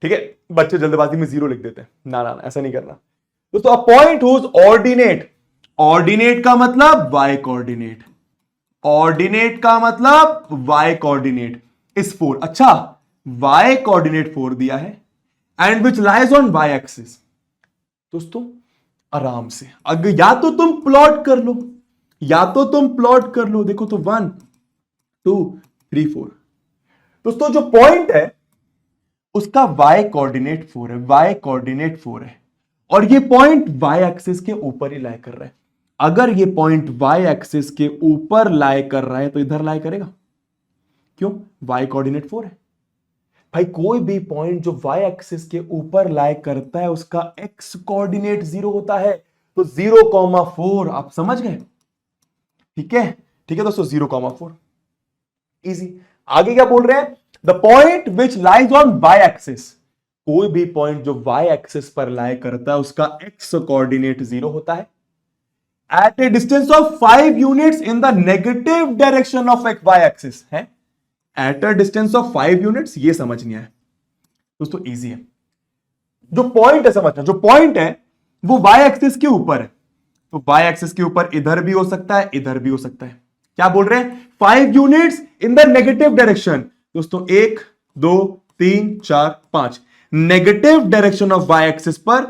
ठीक है, बच्चे जल्दबाजी में 0 लिख देते हैं, ना ना ऐसा नहीं करना दोस्तों। A point whose ordinate, ordinate का मतलब वाई कोऑर्डिनेट, ऑर्डिनेट का मतलब वाई कोऑर्डिनेट इज 4। अच्छा, वाई कोऑर्डिनेट 4 दिया है and which lies on y axis. दोस्तों आराम से अगर या तो तुम प्लॉट कर लो, या तो तुम प्लॉट कर लो। देखो तो 1 2 3 4। दोस्तों जो पॉइंट है उसका y कोऑर्डिनेट 4 है, y कोऑर्डिनेट 4 है, और ये पॉइंट y एक्सिस के ऊपर ही लाई कर रहा है। अगर ये पॉइंट y एक्सिस के ऊपर लाई कर रहा है तो इधर लाई करेगा, क्यों, y कोऑर्डिनेट 4 है। भाई कोई भी पॉइंट जो y एक्सिस के ऊपर लाई करता है उसका x कोऑर्डिनेट 0 होता है। तो 0,4 आप समझ गए। ठीक है, ठीक है दोस्तों, 0,4 इजी। आगे क्या बोल रहे हैं, the point which lies on y axis, कोई भी पॉइंट जो y एक्सिस पर लाई करता है उसका x कोऑर्डिनेट 0 होता है at a distance of 5 units in the negative direction of y axis है। At a distance of 5 units, ये समझनी है दोस्तों, इजी है। जो पॉइंट है समझना, जो पॉइंट है वो y एक्सिस के ऊपर है, तो y एक्सिस के ऊपर इधर भी हो सकता है, इधर भी हो सकता है। क्या बोल रहे हैं, 5 units in the negative direction. दोस्तों 1 2 3 4 5, negative direction of y axis पर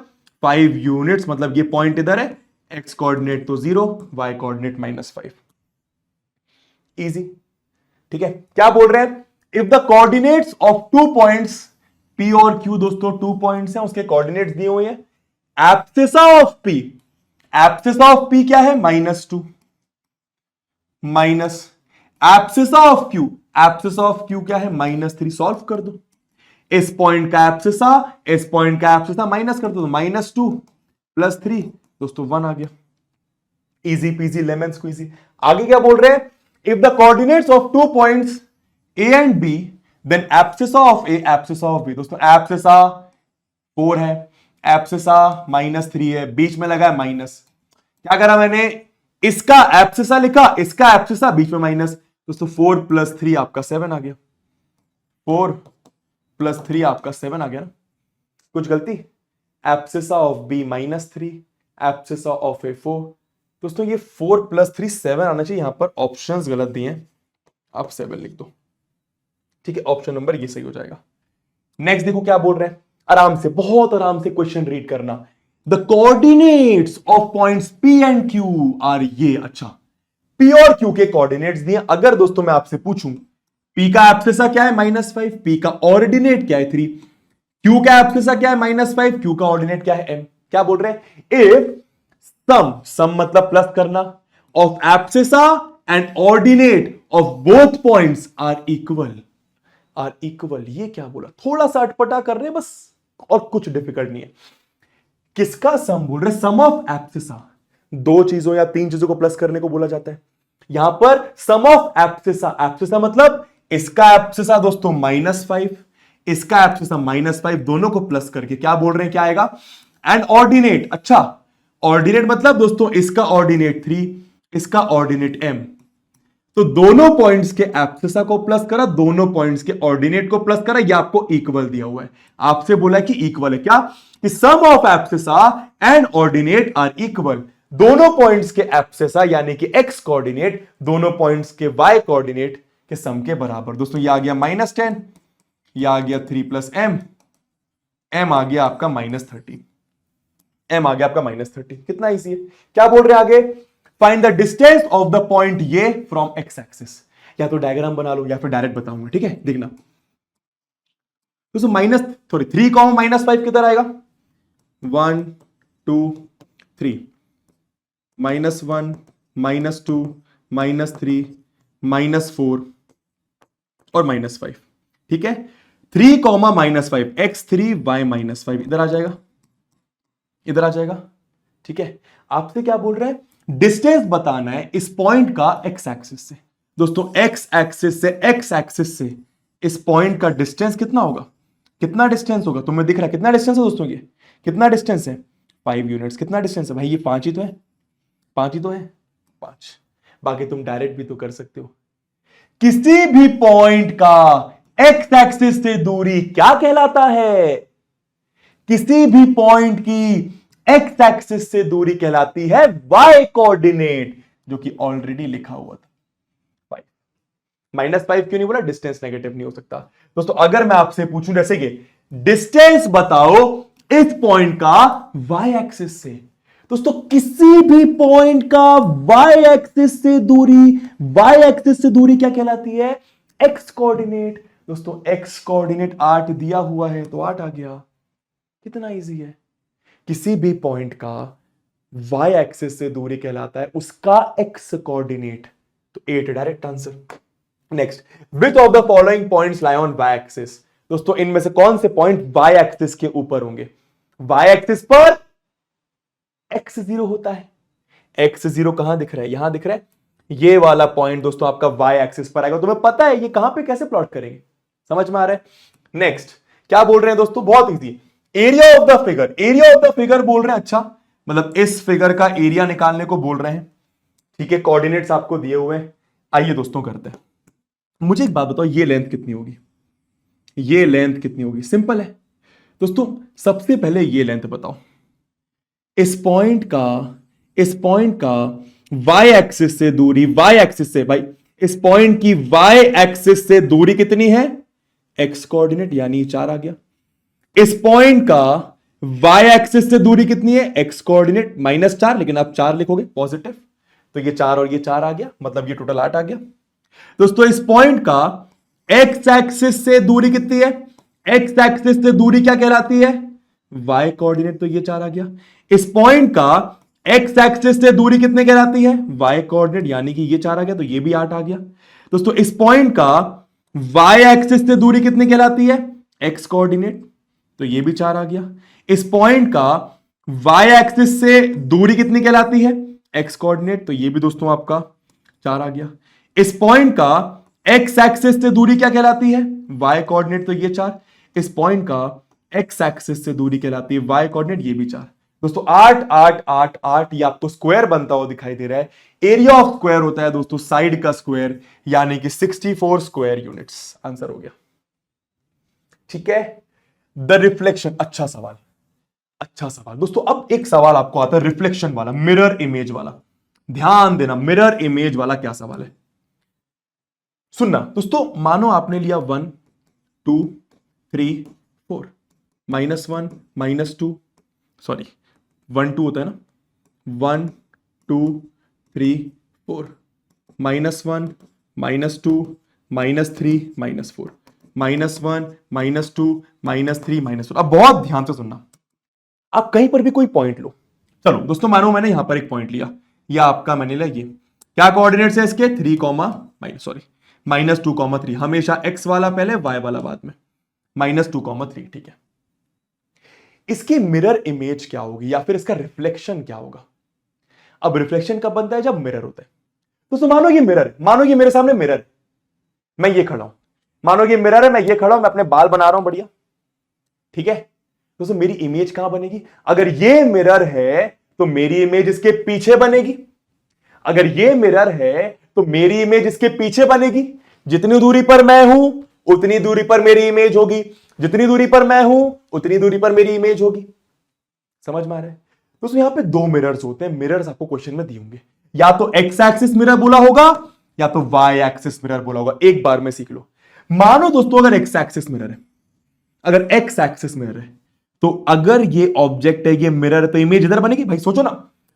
5 यूनिट्स, मतलब ये पॉइंट इधर है, x कोऑर्डिनेट तो 0, y कोऑर्डिनेट -5। इजी, ठीक है। क्या बोल रहे हैं, if the coordinates of 2 points p और q, दोस्तों 2 पॉइंट्स हैं, उसके कोऑर्डिनेट्स दिए हुए हैं। Abscissa of p, abscissa of p क्या है -2, minus abscissa of q, abscissa of q क्या है -3। सॉल्व कर दो, इस पॉइंट का एब्सिसा, इस पॉइंट का एब्सिसा माइनस कर दो, -2 + 3, दोस्तों 1 आ गया। Easy peasy lemon squeezy. आगे क्या बोल रहे हैं, if the coordinates of 2 points a and b, then abscissa of a, abscissa of b। दोस्तों एब्सिसा 4 है, एब्सिसा -3 है, बीच में लगा है माइनस। क्या करा मैंने, इसका एब्सिसा लिखा, इसका एब्सिसा, बीच में माइनस। दोस्तों 4 + 3 आपका 7 आ गया, 4 + 3 आपका 7 आ गया ना, कुछ गलती। Abscissa of b -3, abscissa of a 4। दोस्तों ये 4 + 3 7 आना चाहिए, यहां पर ऑप्शंस गलत दिए हैं, आप 7 लिख दो। ठीक है, ऑप्शन नंबर ये सही हो जाएगा। नेक्स्ट देखो क्या बोल रहे हैं, आराम से, बहुत आराम से क्वेश्चन रीड करना। The coordinates of points P and Q are ये। अच्छा, P और Q के कोऑर्डिनेट्स दिए। अगर दोस्तों मैं आपसे पूछूं P का एब्सिसा क्या है -5, P का ऑर्डिनेट क्या है 3, Q का एब्सिसा क्या है -5, Q का ऑर्डिनेट क्या है m। क्या बोल रहे हैं, इफ सम मतलब प्लस करना, of abscissa and ordinate of both points are equal, are equal. ये क्या बोला, थोड़ा सा अटपटा कर रहे हैं बस, और कुछ डिफिकल्ट नहीं है। किसका सम बोल रहे, सम ऑफ एब्सिसा, 2 चीजों या 3 चीजों को प्लस करने को बोला जाता है। यहां पर सम ऑफ एब्सिसा, एब्सिसा मतलब इसका एब्सिसा दोस्तों -5, इसका एब्सिसा -5, दोनों को प्लस करके क्या बोल रहे हैं, क्या आएगा, एंड ऑर्डिनेट। अच्छा, ऑर्डिनेट मतलब दोस्तों इसका ऑर्डिनेट 3, इसका ऑर्डिनेट m। तो दोनों पॉइंट्स के एब्सिसा को प्लस करा, दोनों पॉइंट्स के ऑर्डिनेट को प्लस करा, ये आपको इक्वल दिया हुआ है। आपसे बोला कि इक्वल है, क्या, कि sum of abscissa and ordinate are equal. दोनों पॉइंट्स के एब्सिसा यानी कि x कोऑर्डिनेट दोनों पॉइंट्स के y कोऑर्डिनेट के सम के बराबर। दोस्तों ये आ गया -10, ये आ गया 3 + m, m आ गया आपका -13। m आ गया आपका -30। कितना इजी है। क्या बोल रहे हैं आगे, find the distance of the point ये फ्रॉम एक्स एक्सिस। या तो डायग्राम बना लो या फिर डायरेक्ट बताऊंगा, ठीक है। देखना तो माइनस 3 -5 किधर आएगा, 1 2 3, -1 -2 -3 -4 और -5, ठीक है। 3 -5 x3 y -5 इधर आ जाएगा, इधर आ जाएगा, ठीक है। आपसे क्या बोल रहा है, डिस्टेंस बताना है इस पॉइंट का एक्स एक्सिस से। दोस्तों एक्स एक्सिस से इस पॉइंट का डिस्टेंस कितना होगा, कितना डिस्टेंस होगा, तुम्हें दिख रहा है कितना डिस्टेंस है दोस्तों, ये कितना डिस्टेंस है, 5 यूनिट्स। कितना डिस्टेंस है भाई, ये 5 ही तो है, 5 ही तो है, 5। बाकी तुम डायरेक्ट भी तो कर सकते हो। किसी भी पॉइंट का एक्स एक्सिस से दूरी क्या कहलाता है, किसी भी पॉइंट की एक्स एक्सिस से दूरी कहलाती है वाई कोऑर्डिनेट, जो कि ऑलरेडी लिखा हुआ था 5। -5 क्यों नहीं बोला, डिस्टेंस नेगेटिव नहीं हो सकता। दोस्तों अगर मैं आपसे पूछूं जैसे कि डिस्टेंस बताओ इस पॉइंट का वाई एक्सिस से, दोस्तों किसी भी पॉइंट का वाई एक्सिस से दूरी, वाई एक्सिस से दूरी क्या कहलाती है, एक्स कोऑर्डिनेट। दोस्तों एक्स कोऑर्डिनेट 8 दिया हुआ है तो 8 आ गया, कितना इजी है। किसी भी पॉइंट का वाई एक्सिस से दूरी कहलाता है उसका एक्स कोऑर्डिनेट, तो 8 direct answer. Next, which of the following points lie on y axis. दोस्तों इनमें से कौन से पॉइंट वाई एक्सिस के ऊपर होंगे, वाई एक्सिस पर x0 होता है। x0 कहां दिख रहा है, यहां दिख रहा है, ये वाला पॉइंट दोस्तों आपका वाई एक्सिस पर आएगा। तुम्हें पता है ये कहां पे कैसे प्लॉट करेंगे, समझ में आ रहा है। नेक्स्ट क्या बोल रहे हैं दोस्तों, बहुत easy, area of the figure, area of the figure बोल रहे हैं। अच्छा मतलब इस फिगर का एरिया निकालने को बोल रहे हैं, ठीक है। कोऑर्डिनेट्स आपको दिए हुए हैं। आइए दोस्तों करते हैं। मुझे एक बात बताओ, ये लेंथ कितनी होगी, ये लेंथ कितनी होगी, सिंपल है दोस्तों। सबसे पहले ये लेंथ बताओ, इस पॉइंट का वाई एक्सिस से दूरी, वाई एक्सिस से भाई इस पॉइंट की वाई एक्सिस से दूरी कितनी है, एक्स कोऑर्डिनेट यानी 4 आ गया। इस पॉइंट का वाई एक्सिस से दूरी कितनी है, एक्स कोऑर्डिनेट -4, लेकिन आप 4 लिखोगे पॉजिटिव, तो ये 4 और ये 4 आ गया, मतलब ये टोटल 8 आ गया। दोस्तों इस पॉइंट का एक्स एक्सिस से दूरी कितनी है, एक्स एक्सिस से दूरी क्या कहलाती है, वाई कोऑर्डिनेट, तो ये 4 आ गया। इस पॉइंट का एक्स एक्सिस से दूरी कितने कहलाती है, वाई कोऑर्डिनेट, यानी कि ये 4 आ गया, तो ये भी 8 आ गया। दोस्तों इस पॉइंट का वाई एक्सिस से दूरी कितनी कहलाती है, एक्स कोऑर्डिनेट, तो ये भी 4 आ गया। इस पॉइंट का वाई एक्सिस से दूरी कितनी कहलाती है, एक्स कोऑर्डिनेट, तो ये भी दोस्तों आपका 4 आ गया। इस पॉइंट का एक्स एक्सिस से दूरी क्या कहलाती है, वाई कोऑर्डिनेट, तो ये 4। इस पॉइंट का एक्स एक्सिस से दूरी कहलाती है वाई कोऑर्डिनेट, ये भी 4। दोस्तों 8 8 8 8 ये आपको स्क्वायर बनता हुआ दिखाई दे रहा है। एरिया ऑफ स्क्वायर होता है दोस्तों साइड का स्क्वायर, यानी कि 64 स्क्वायर यूनिट्स, आंसर हो गया, ठीक है। द रिफ्लेक्शन, अच्छा सवाल, अच्छा सवाल। दोस्तों अब एक सवाल आपको आता है रिफ्लेक्शन वाला, मिरर इमेज वाला। ध्यान देना, मिरर इमेज वाला क्या सवाल है, सुनना दोस्तों। मानो आपने लिया 1 2 3 4, -1 -2, सॉरी 1 2 होता है ना, 1 2 3 4, -1 -2 -3 -4, -1 -2 -3 -4। अब बहुत ध्यान से सुनना, आप कहीं पर भी कोई पॉइंट लो, चलो दोस्तों मानो मैंने यहां पर एक पॉइंट लिया, या आपका मैंने लिया ये, क्या कोऑर्डिनेट्स है इसके, 3 -2 3, हमेशा x वाला पहले y वाला बाद में, -2 3, ठीक है। इसकी मिरर इमेज क्या होगी, या फिर इसका रिफ्लेक्शन क्या होगा। अब रिफ्लेक्शन कब बनता है, जब मिरर होता है। तो मानो ये मिरर, मानो ये मेरे सामने मिरर, मैं ये खड़ा हूं, मानो ये मिरर है, मैं ये खड़ा हूं, मैं अपने बाल बना रहा हूं बढ़िया, ठीक है। दोस्तों मेरी इमेज कहां बनेगी, अगर ये मिरर है तो मेरी इमेज इसके पीछे बनेगी, अगर ये मिरर है तो मेरी इमेज इसके पीछे बनेगी। जितनी दूरी पर मैं हूं उतनी दूरी पर मेरी इमेज होगी, जितनी दूरी पर मैं हूं उतनी दूरी पर मेरी इमेज होगी, समझ में आ रहा है। दोस्तों यहां पे 2 मिरर्स होते हैं, मिरर्स आपको क्वेश्चन में दिए होंगे, या तो एक्स एक्सिस मिरर बोला होगा या तो वाई एक्सिस मिरर बोला होगा, एक बार में सीख लो। मानो दोस्तों अगर एक्स एक्सिस मिरर है, अगर एक्स एक्सिस मिरर है तो अगर ये ऑब्जेक्ट है, ये मिरर है, तो इमेज इधर बनेगी भाई। सोचो ना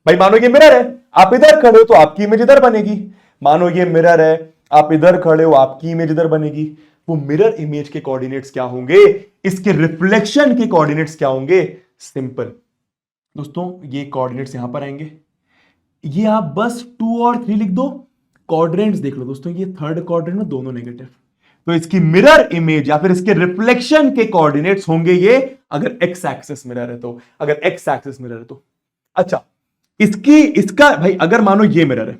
भाई, मानो ये मिरर है, आप इधर खड़े हो तो आपकी इमेज इधर बनेगी। मानो ये मिरर है, आप इधर खड़े हो, आपकी इमेज इधर बनेगी। वो मिरर इमेज के कोऑर्डिनेट्स क्या होंगे, इसके रिफ्लेक्शन के कोऑर्डिनेट्स क्या होंगे? सिंपल दोस्तों, ये कोऑर्डिनेट्स यहां पर आएंगे, ये आप बस 2 और 3 लिख दो। क्वाड्रेंट्स देख लो दोस्तों, ये थर्ड क्वाड्रेंट में दोनों नेगेटिव, तो इसकी मिरर इमेज या फिर इसके रिफ्लेक्शन के कोऑर्डिनेट्स होंगे ये, अगर एक्स एक्सिस मिरर है तो। अगर एक्स एक्सिस मिरर है तो अच्छा, इसका भाई अगर मानो ये मिरर है,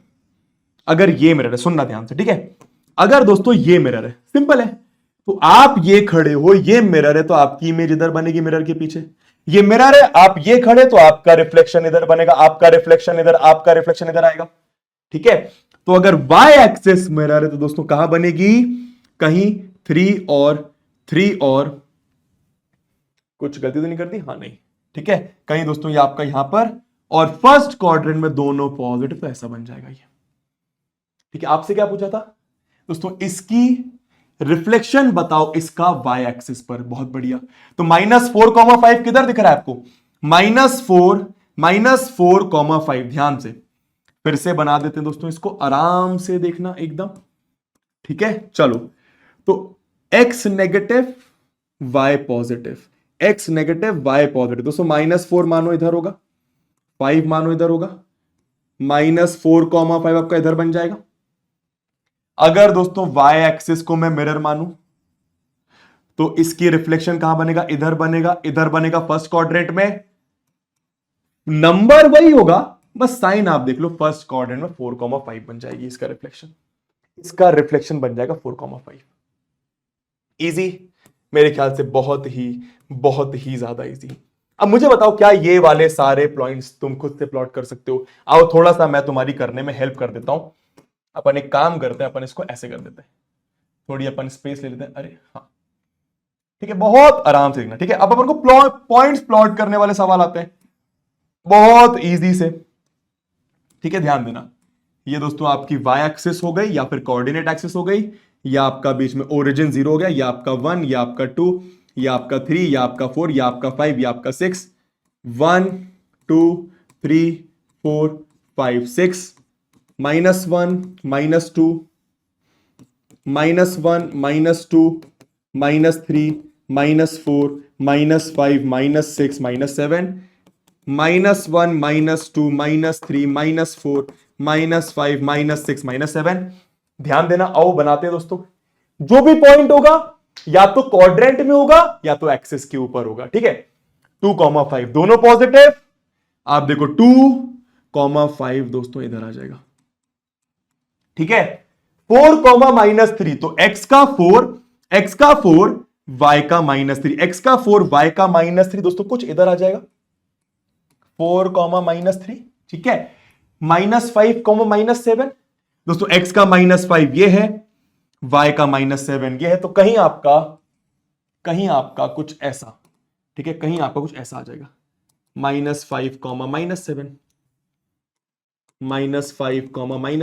अगर ये मिरर है, सुनना ध्यान से, ठीक है। अगर दोस्तों ये मिरर है, सिंपल है, तो आप ये खड़े हो, ये मिरर है, तो आपकी इमेज इधर बनेगी मिरर के पीछे। ये मिरर है, आप ये खड़े तो आपका रिफ्लेक्शन इधर बनेगा, आपका रिफ्लेक्शन इधर, आपका रिफ्लेक्शन इधर आएगा, ठीक है। तो अगर y एक्सिस मिरर है तो दोस्तों कहां बनेगी? कहीं 3 और कुछ गलती तो नहीं करती? हाँ नहीं, ठीक है। कहीं दोस्तों ये आपका यहां पर, और फर्स्ट क्वाड्रेंट में दोनों पॉजिटिव, तो ऐसा बन जाएगा ये, ठीक है। आपसे क्या पूछा था दोस्तों? इसकी रिफ्लेक्शन बताओ इसका y एक्सिस पर। बहुत बढ़िया। तो -4,5 किधर दिख रहा है आपको? -4,5। ध्यान से फिर से बना देते हैं दोस्तों, इसको आराम से देखना एकदम, ठीक है। चलो, तो x negative y positive, x negative y positive. दोस्तों -4 मानो इधर होगा, 5 मानो इधर होगा, -4,5 आपका इधर बन जाएगा। अगर दोस्तों y एक्सिस को मैं मिरर मानूं तो इसकी रिफ्लेक्शन कहां बनेगा? इधर बनेगा, इधर बनेगा फर्स्ट क्वाड्रेंट में। नंबर वही होगा, बस साइन आप देख लो, फर्स्ट क्वाड्रेंट में 4,5 बन जाएगी इसका रिफ्लेक्शन, इसका रिफ्लेक्शन बन जाएगा 4,5। इजी, मेरे ख्याल से बहुत ही ज्यादा इजी। अब मुझे बताओ, क्या ये वाले सारे पॉइंट्स तुम खुद से प्लॉट कर सकते हो? आओ थोड़ा सा मैं तुम्हारी करने में हेल्प कर देता हूं। अपन एक काम करते हैं, अपन इसको ऐसे कर देते हैं, थोड़ी अपन स्पेस ले लेते हैं। अरे हाँ, ठीक है, बहुत आराम से देखना, ठीक है। अब अपन को पॉइंट्स प्लॉट करने वाले सवाल आते हैं, बहुत इजी से, ठीक है। ध्यान देना, ये दोस्तों आपकी y एक्सिस हो गई या फिर कोऑर्डिनेट एक्सिस हो गई, या आपका बीच में ओरिजिन 0 हो गया, या आपका 1, या आपका 2, या आपका 3, या आपका 4, या आपका 5, या आपका 6। 1 2 3 4 5 6, -1 -2, -1 -2, -3 -4 -5 -6 -7, -1 -2 -3 -4 -5 -6 -7। ध्यान देना, आओ बनाते हैं दोस्तों। जो भी पॉइंट होगा या तो क्वाड्रेंट में होगा या तो एक्सिस के ऊपर होगा, ठीक है। 2,5 दोनों पॉजिटिव, आप देखो 2,5 दोस्तों इधर आ जाएगा, ठीक है। 4, -3, तो x का 4 y का -3, x का 4 y का -3 दोस्तों कुछ इधर आ जाएगा, 4, -3, ठीक है। -5, -7 दोस्तों, x का -5 ये है, y का -7 ये है, तो कहीं आपका कुछ ऐसा, ठीक है, कहीं आपका कुछ ऐसा आ जाएगा, -5, -7, -5,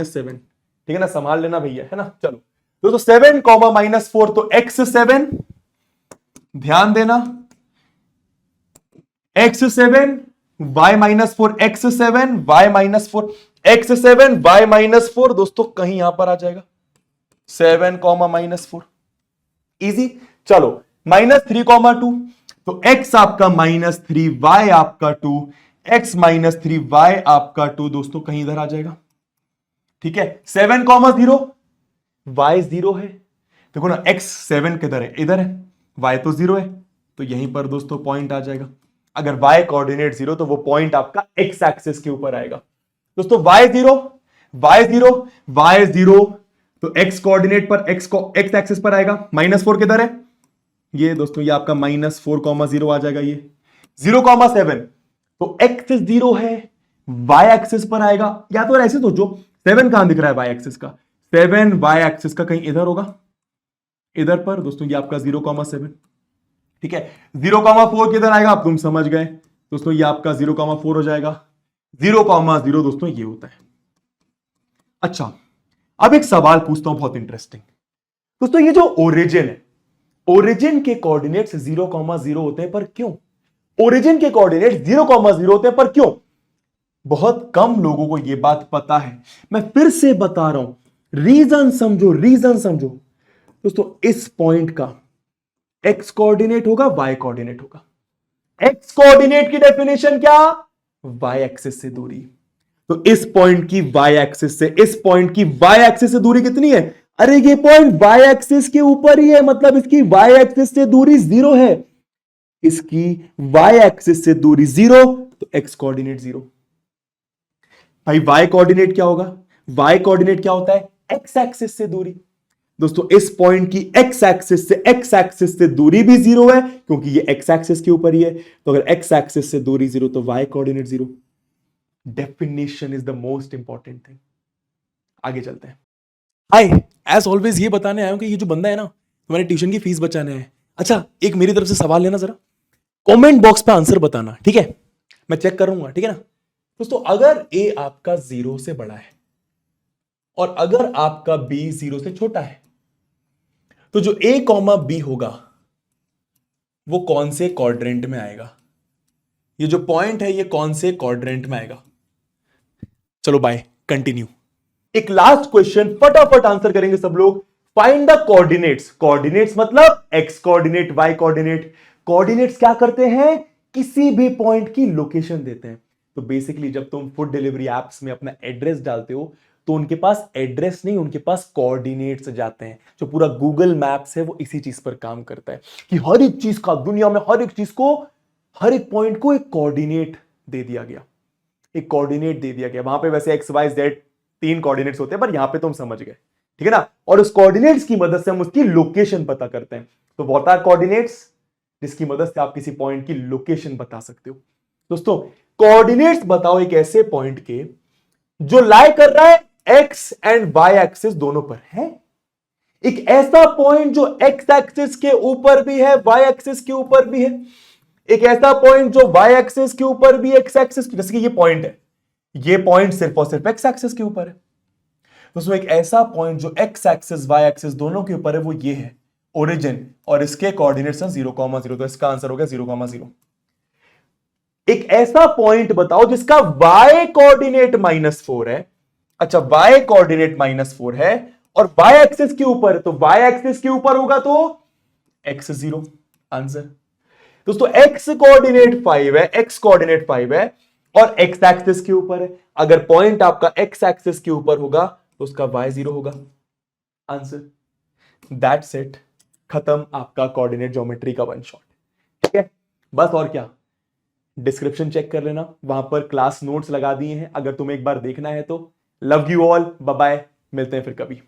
-7, ठीक है ना। संभाल लेना भैया, है ना। चलो दोस्तों, 7, -4, तो x7, ध्यान देना, x7 y -4, x7 y -4, x7 y -4 दोस्तों कहीं यहां पर आ जाएगा, 7, -4, इजी। चलो, -3, तो x आपका -3, y आपका 2, x -3 y आपका 2 दोस्तों कहीं इधर आ जाएगा, ठीक है। 7, 0, y 0 है, देखो ना, x 7 किधर है? इधर है, y तो 0 है, तो यहीं पर दोस्तों पॉइंट आ जाएगा। अगर y कोऑर्डिनेट 0 तो वो पॉइंट आपका x एक्सिस के ऊपर आएगा दोस्तों। y 0 तो x कोऑर्डिनेट पर, x एक्सिस पर आएगा। -4 किधर है? ये दोस्तों, ये आपका -4, 0 आ जाएगा, ये 0,7, तो x 0 है, y एक्सिस पर आएगा। या तो ऐसे सोचो, 7 कहां दिख रहा है y एक्सिस का? 7 y एक्सिस का कहीं इधर होगा, इधर पर दोस्तों, ये आपका 0,7, ठीक है। 0,4 किधर आएगा? आप तुम समझ गए दोस्तों, ये आपका 0,4 हो जाएगा। 0,0 दोस्तों ये होता है। अच्छा, अब एक सवाल पूछता हूं, बहुत इंटरेस्टिंग दोस्तों। ये जो ओरिजिन है, ओरिजिन के कोऑर्डिनेट्स 0,0 होते हैं, पर क्यों? ओरिजिन के कोऑर्डिनेट 0,0 होते हैं, पर क्यों? बहुत कम लोगों को यह बात पता है। मैं फिर से बता रहा हूं, रीजन समझो, रीजन समझो दोस्तों। इस पॉइंट का एक्स कोऑर्डिनेट होगा, वाई कोऑर्डिनेट होगा। एक्स कोऑर्डिनेट की डेफिनेशन क्या? वाई एक्सिस से दूरी। तो इस पॉइंट की वाई एक्सिस से, इस पॉइंट की वाई एक्सिस से दूरी कितनी है? अरे ये पॉइंट वाई एक्सिस के ऊपर ही है, मतलब इसकी वाई एक्सिस से दूरी 0 है। इसकी वाई एक्सिस से दूरी 0, तो एक्स कोऑर्डिनेट 0। भाई वाई कोऑर्डिनेट क्या होगा? वाई कोऑर्डिनेट क्या होता है? एक्स एक्सिस से दूरी। दोस्तों इस पॉइंट की एक्स एक्सिस से दूरी भी 0 है, क्योंकि ये एक्स एक्सिस के ऊपर ही है। तो अगर एक्स एक्सिस से दूरी 0, तो y coordinate 0। Definition is the most important thing. आगे चलते हैं। हाय, एज ऑलवेज ये बताने आया हूं कि ये जो बंदा है ना, तुम्हारे ट्यूशन की फीस बचाने है। अच्छा, एक मेरी तरफ से सवाल लेना जरा, कमेंट बॉक्स पे आंसर बताना, ठीक है? मैं चेक करूंगा, ठीक है ना? दोस्तों अगर ए आपका 0 से बड़ा है और अगर आपका बी 0 से छोटा है, तो जो ए कॉमा बी होगा वो कौन से क्वाड्रेंट में आएगा? ये जो पॉइंट है ये कौन से क्वाड्रेंट में आएगा? चलो बाय, कंटिन्यू। एक लास्ट क्वेश्चन, फटाफट आंसर करेंगे सब लोग। Find the coordinates. कोऑर्डिनेट्स मतलब x coordinate, y coordinate. Coordinates क्या करते हैं? किसी भी पॉइंट की लोकेशन देते हैं। तो बेसिकली जब तुम फूड डिलीवरी एप्स में अपना एड्रेस डालते हो, तो उनके पास एड्रेस नहीं, उनके पास कोऑर्डिनेट्स जाते हैं। जो पूरा गूगल मैप्स है वो इसी चीज पर काम करता है कि हर एक चीज का, दुनिया में हर एक चीज को, हर एक पॉइंट को एक कोऑर्डिनेट दे दिया गया, एक कोऑर्डिनेट दे दिया गया। वहां पे वैसे एक्स वाई जेड 3 कोऑर्डिनेट्स होते हैं, पर यहां पे तुम समझ गए, ठीक है ना? और उस कोऑर्डिनेट्स की मदद से हम उसकी लोकेशन पता करते हैं। तो व्हाट आर कोऑर्डिनेट्स? जिसकी मदद से आप किसी पॉइंट की लोकेशन बता सकते हो। दोस्तों कोऑर्डिनेट्स बताओ एक ऐसे पॉइंट के जो लाई कर रहा है एक्स एंड वाई एक्सिस दोनों पर है। एक ऐसा पॉइंट जो एक्स एक्सिस के ऊपर भी है, वाई एक्सिस के ऊपर भी है। एक ऐसा पॉइंट जो वाई एक्सिस के ऊपर भी, एक्स एक्सिस, जैसे कि ये पॉइंट है, ये पॉइंट सिर्फ और सिर्फ एक्स एक्सिस के ऊपर है। दोस्तों एक ऐसा पॉइंट जो एक्स एक्सिस वाई एक्सिस दोनों के ऊपर है, वो ये है ओरिजिन, और इसके कोऑर्डिनेट्स हैं 0,0। तो इसका आंसर हो गया 0,0। एक ऐसा पॉइंट बताओ जिसका y कोऑर्डिनेट -4 है। अच्छा, y कोऑर्डिनेट -4 है और y एक्सिस के ऊपर, तो y एक्सिस के ऊपर होगा तो x 0 आंसर। दोस्तों x कोऑर्डिनेट 5 है, x कोऑर्डिनेट 5 है और x एक्सिस के ऊपर है। अगर पॉइंट आपका x एक्सिस के ऊपर होगा तो उसका y 0 होगा आंसर। दैट्स इट, खत्म आपका कोऑर्डिनेट ज्योमेट्री का वन शॉट, ठीक है? बस और क्या, डिस्क्रिप्शन चेक कर लेना, वहां पर क्लास नोट्स लगा दिए हैं, अगर तुम्हें एक बार देखना है तो। Love you all, bye bye, मिलते हैं फिर कभी।